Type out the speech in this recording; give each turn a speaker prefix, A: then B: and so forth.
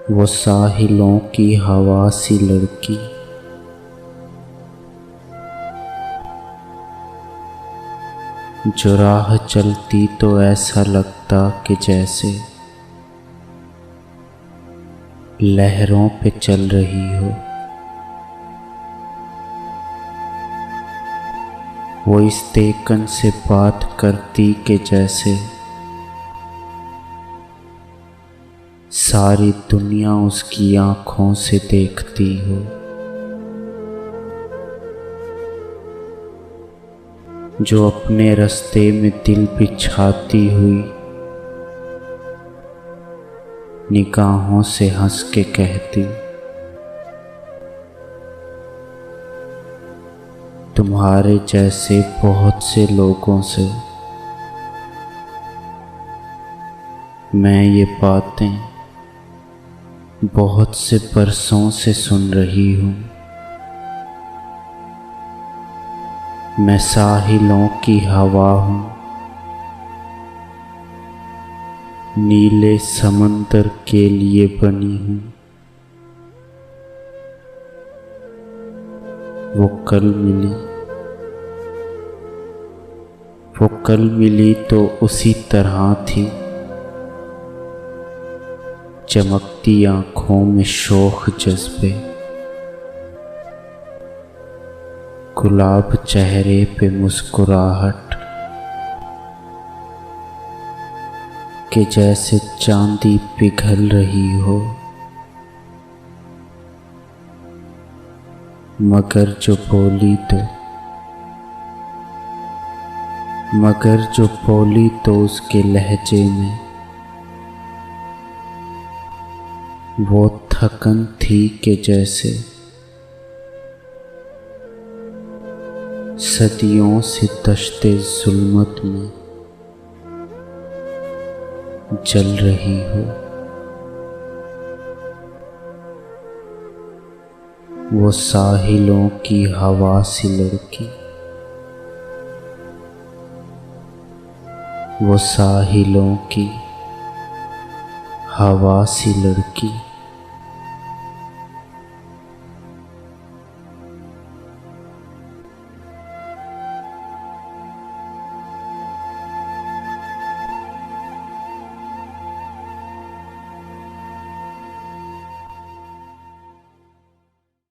A: वो साहिलों की हवा सी लड़की, जो राह चलती तो ऐसा लगता कि जैसे लहरों पे चल रही हो। वो इस देखन से बात करती कि जैसे सारी दुनिया उसकी आँखों से देखती हो। जो अपने रास्ते में दिल बिछाती हुई निगाहों से हंस के कहती, तुम्हारे जैसे बहुत से लोगों से मैं ये बातें बहुत से बरसों से सुन रही हूँ। मैं साहिलों की हवा हूँ, नीले समंदर के लिए बनी हूँ। वो कल मिली तो उसी तरह थी, चमकती आँखों में शोख जज्बे, गुलाब चेहरे पे मुस्कुराहट कि जैसे चांदी पिघल रही हो। मगर जो बोली तो उसके लहजे में वो थकन थी कि जैसे सदियों से दश्ते जुल्मत में जल रही हो। वो साहिलों की हवा सी लड़की, वो साहिलों की हवा सी लड़की।